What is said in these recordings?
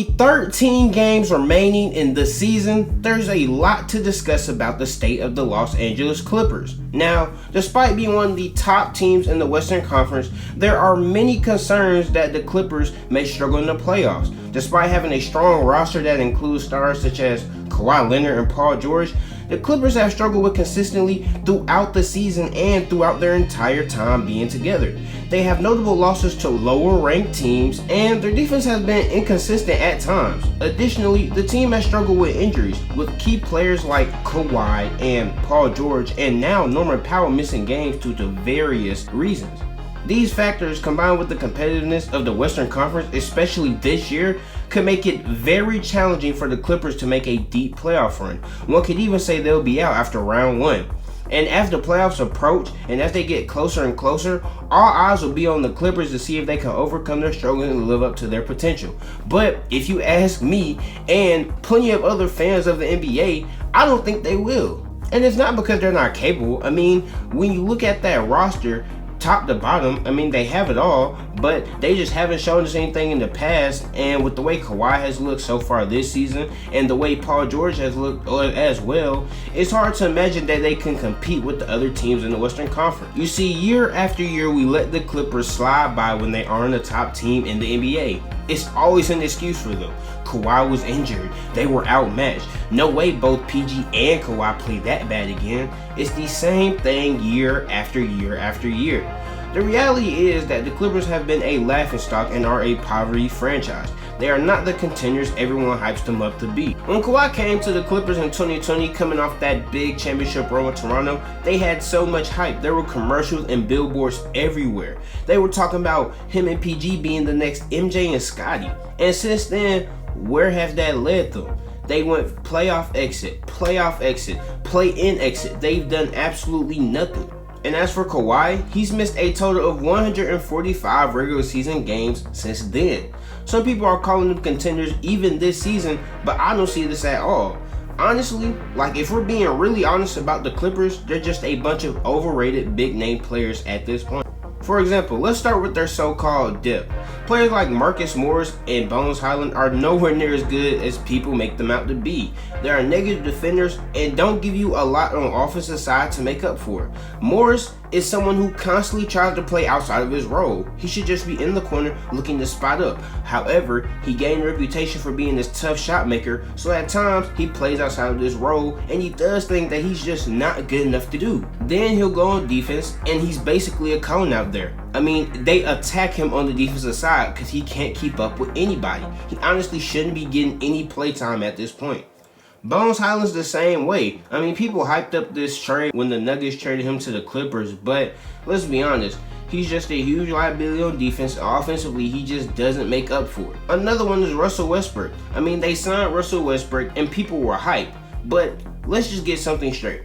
13 games remaining in the season, there's a lot to discuss about the state of the Los Angeles Clippers. Now, despite being one of the top teams in the Western Conference, there are many concerns that the Clippers may struggle in the playoffs. Despite having a strong roster that includes stars such as Kawhi Leonard and Paul George, the Clippers have struggled with consistently throughout the season and throughout their entire time being together. They have notable losses to lower ranked teams, and their defense has been inconsistent at times. Additionally, the team has struggled with injuries, with key players like Kawhi and Paul George and now Norman Powell missing games due to various reasons. These factors, combined with the competitiveness of the Western Conference, especially this year, could make it very challenging for the Clippers to make a deep playoff run. One could even say they'll be out after round one. And as the playoffs approach and as they get closer and closer, all eyes will be on the Clippers to see if they can overcome their struggles and live up to their potential. But if you ask me and plenty of other fans of the NBA, I don't think they will. And it's not because they're not capable. I mean, when you look at that roster, top to bottom, I mean, they have it all, but they just haven't shown us anything in the past. And with the way Kawhi has looked so far this season and the way Paul George has looked as well, it's hard to imagine that they can compete with the other teams in the Western Conference. You see, year after year, we let the Clippers slide by when they aren't a top team in the NBA. It's always an excuse for them. Kawhi was injured. They were outmatched. No way both PG and Kawhi played that bad again. It's the same thing year after year after year. The reality is that the Clippers have been a laughingstock and are a poverty franchise. They are not the contenders everyone hypes them up to be. When Kawhi came to the Clippers in 2020, coming off that big championship run with Toronto, they had so much hype. There were commercials and billboards everywhere. They were talking about him and PG being the next MJ and Scottie. And since then, where has that led them? They went playoff exit, play-in exit. They've done absolutely nothing. And as for Kawhi, he's missed a total of 145 regular season games since then. Some people are calling them contenders even this season, but I don't see this at all. Honestly, like if we're being really honest about the Clippers, they're just a bunch of overrated big name players at this point. For example, let's start with their so-called depth. Players like Marcus Morris and Bones Hyland are nowhere near as good as people make them out to be. They are negative defenders and don't give you a lot on the offensive side to make up for it. Morris is someone who constantly tries to play outside of his role. He should just be in the corner looking to spot up. However, he gained a reputation for being this tough shot maker, so at times he plays outside of this role and he does things that he's just not good enough to do. Then he'll go on defense and he's basically a cone out there. I mean, they attack him on the defensive side because he can't keep up with anybody. He honestly shouldn't be getting any playtime at this point. Bones Hyland's the same way. I mean, people hyped up this trade when the Nuggets traded him to the Clippers, but let's be honest, he's just a huge liability on defense. Offensively, he just doesn't make up for it. Another one is Russell Westbrook. I mean, they signed Russell Westbrook and people were hyped, but let's just get something straight.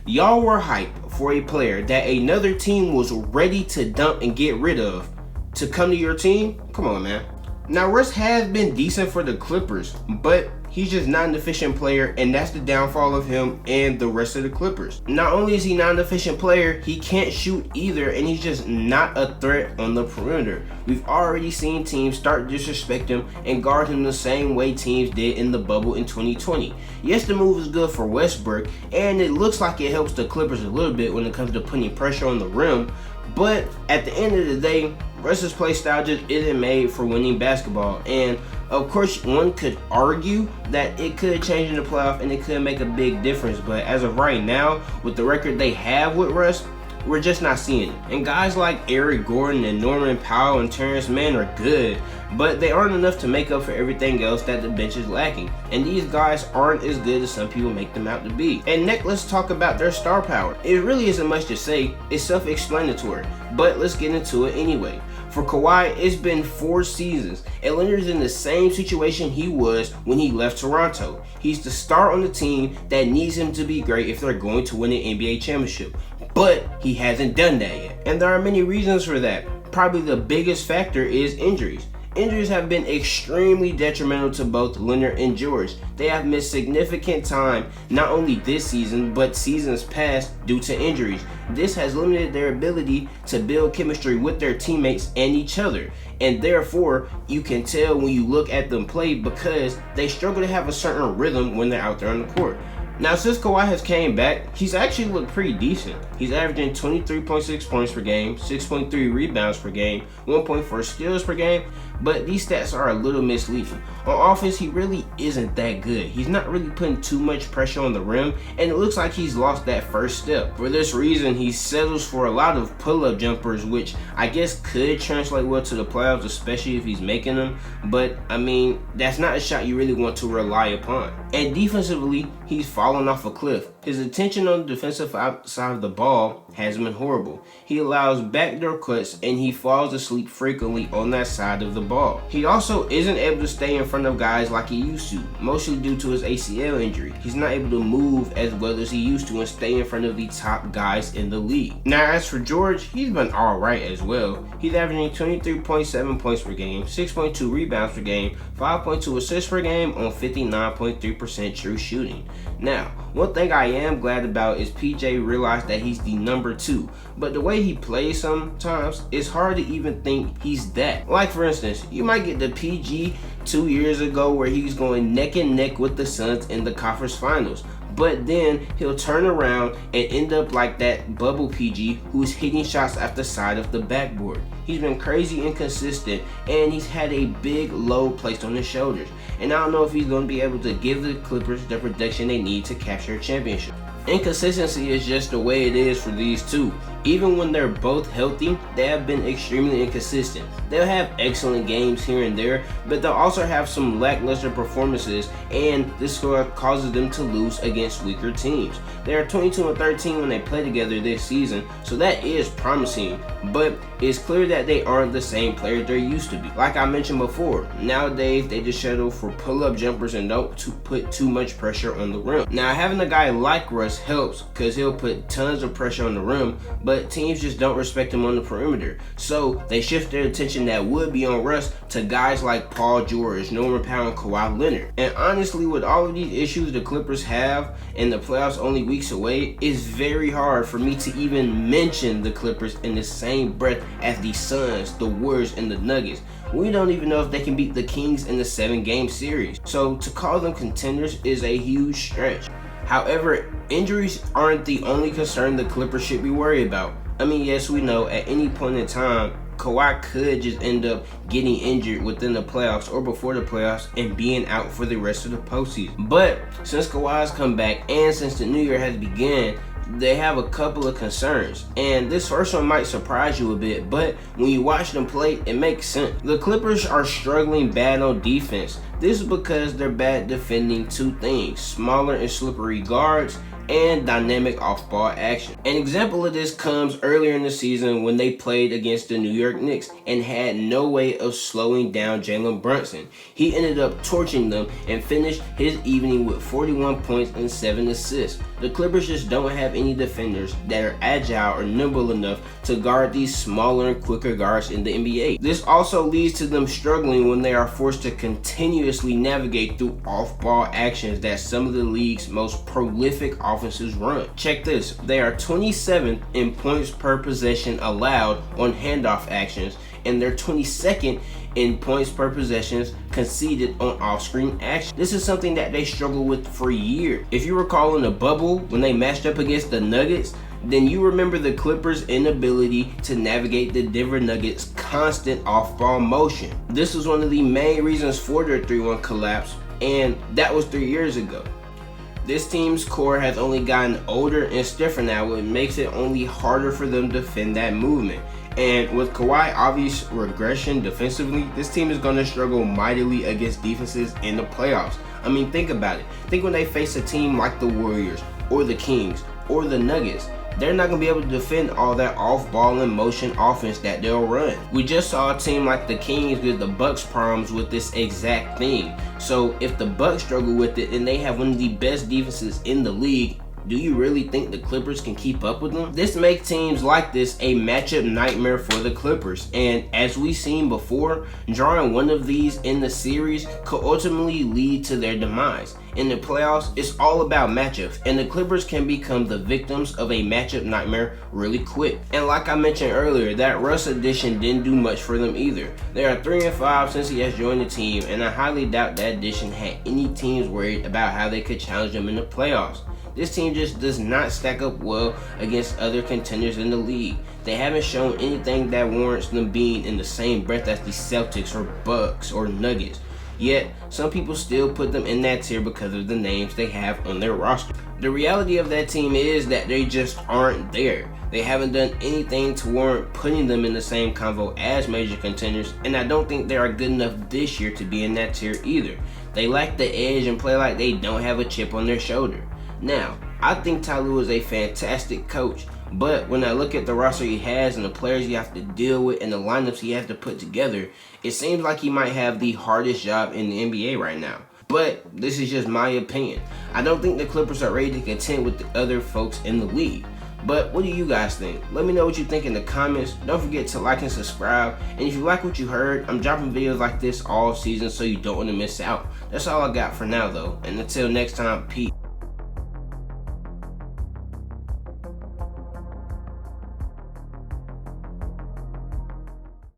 Y'all were hyped for a player that another team was ready to dump and get rid of to come to your team? Come on, man. Now, Russ has been decent for the Clippers, but he's just not an efficient player, and that's the downfall of him and the rest of the Clippers. Not only is he not an efficient player, he can't shoot either, and he's just not a threat on the perimeter. We've already seen teams start to disrespect him and guard him the same way teams did in the bubble in 2020. Yes, the move is good for Westbrook, and it looks like it helps the Clippers a little bit when it comes to putting pressure on the rim, but at the end of the day, Russ's play style just isn't made for winning basketball. And of course, one could argue that it could change in the playoff and it could make a big difference. But as of right now, with the record they have with Russ, we're just not seeing it. And guys like Eric Gordon and Norman Powell and Terrence Mann are good, but they aren't enough to make up for everything else that the bench is lacking. And these guys aren't as good as some people make them out to be. And next, let's talk about their star power. It really isn't much to say. It's self-explanatory, but let's get into it anyway. For Kawhi, it's been 4 seasons, and Leonard's in the same situation he was when he left Toronto. He's the star on the team that needs him to be great if they're going to win an NBA championship, but he hasn't done that yet. And there are many reasons for that. Probably the biggest factor is injuries. Injuries have been extremely detrimental to both Leonard and George. They have missed significant time, not only this season, but seasons past due to injuries. This has limited their ability to build chemistry with their teammates and each other. And therefore, you can tell when you look at them play because they struggle to have a certain rhythm when they're out there on the court. Now, since Kawhi has came back, he's actually looked pretty decent. He's averaging 23.6 points per game, 6.3 rebounds per game, 1.4 steals per game, but these stats are a little misleading. On offense, he really isn't that good. He's not really putting too much pressure on the rim, and it looks like he's lost that first step. For this reason, he settles for a lot of pull-up jumpers, which I guess could translate well to the playoffs, especially if he's making them, but I mean, that's not a shot you really want to rely upon. And defensively, he's fallen off a cliff. His attention on the defensive side of the ball has been horrible. He allows backdoor cuts and he falls asleep frequently on that side of the ball. He also isn't able to stay in front of guys like he used to, mostly due to his ACL injury. He's not able to move as well as he used to and stay in front of the top guys in the league. Now, as for George, he's been alright as well. He's averaging 23.7 points per game, 6.2 rebounds per game, 5.2 assists per game on 59.3% true shooting. Now, one thing I am glad about is PJ realized that he's the number 2, but the way he plays sometimes, it's hard to even think he's that. Like for instance, you might get the PG 2 years ago where he's going neck and neck with the Suns in the conference finals, but then he'll turn around and end up like that bubble PG who's hitting shots at the side of the backboard. He's been crazy inconsistent and he's had a big load placed on his shoulders, and I don't know if he's going to be able to give the Clippers the production they need to capture a championship. Inconsistency is just the way it is for these two. Even when they're both healthy, they have been extremely inconsistent. They'll have excellent games here and there, but they'll also have some lackluster performances, and this causes them to lose against weaker teams. They are 22-13 when they play together this season, so that is promising, but it's clear that they aren't the same player they used to be. Like I mentioned before, nowadays they just settle for pull-up jumpers and don't put too much pressure on the rim. Now, having a guy like Russ helps because he'll put tons of pressure on the rim, but teams just don't respect him on the perimeter. So they shift their attention that would be on Russ to guys like Paul George, Norman Powell, and Kawhi Leonard. And honestly, with all of these issues the Clippers have and the playoffs only weeks away, it's very hard for me to even mention the Clippers in the same breath as the Suns, the Warriors, and the Nuggets. We don't even know if they can beat the Kings in the 7-game series. So to call them contenders is a huge stretch. However, injuries aren't the only concern the Clippers should be worried about. I mean, yes, we know at any point in time, Kawhi could just end up getting injured within the playoffs or before the playoffs and being out for the rest of the postseason. But since Kawhi's come back and since the new year has begun, they have a couple of concerns, and this first one might surprise you a bit, but when you watch them play, it makes sense. The Clippers are struggling bad on defense. This is because they're bad defending two things: smaller and slippery guards and dynamic off-ball action. An example of this comes earlier in the season when they played against the New York Knicks and had no way of slowing down Jalen Brunson. He ended up torching them and finished his evening with 41 points and 7 assists. The Clippers just don't have any defenders that are agile or nimble enough to guard these smaller and quicker guards in the NBA. This also leads to them struggling when they are forced to continuously navigate through off-ball actions that some of the league's most prolific offenses run. Check this, they are 27th in points per possession allowed on handoff actions, and they're 22nd in points per possessions conceded on off-screen action. This is something that they struggle with for years. If you recall in the bubble when they matched up against the Nuggets, then you remember the Clippers' inability to navigate the Denver Nuggets' constant off-ball motion. This was one of the main reasons for their 3-1 collapse, and that was 3 years ago. This team's core has only gotten older and stiffer now, which makes it only harder for them to defend that movement. And with Kawhi's obvious regression defensively, this team is going to struggle mightily against defenses in the playoffs. I mean, think about it. Think when they face a team like the Warriors or the Kings or the Nuggets. They're not going to be able to defend all that off-ball and motion offense that they'll run. We just saw a team like the Kings give the Bucks problems with this exact thing. So if the Bucks struggle with it and they have one of the best defenses in the league, do you really think the Clippers can keep up with them? This makes teams like this a matchup nightmare for the Clippers, and as we've seen before, drawing one of these in the series could ultimately lead to their demise. In the playoffs, it's all about matchups, and the Clippers can become the victims of a matchup nightmare really quick. And like I mentioned earlier, that Russ addition didn't do much for them either. They are 3-5 since he has joined the team, and I highly doubt that addition had any teams worried about how they could challenge them in the playoffs. This team just does not stack up well against other contenders in the league. They haven't shown anything that warrants them being in the same breath as the Celtics or Bucks or Nuggets. Yet, some people still put them in that tier because of the names they have on their roster. The reality of that team is that they just aren't there. They haven't done anything to warrant putting them in the same convo as major contenders, and I don't think they are good enough this year to be in that tier either. They lack the edge and play like they don't have a chip on their shoulder. Now, I think Ty Lue is a fantastic coach, but when I look at the roster he has and the players you have to deal with and the lineups he has to put together, it seems like he might have the hardest job in the NBA right now. But this is just my opinion. I don't think the Clippers are ready to contend with the other folks in the league. But what do you guys think? Let me know what you think in the comments. Don't forget to like and subscribe. And if you like what you heard, I'm dropping videos like this all season so you don't want to miss out. That's all I got for now though. And until next time, peace.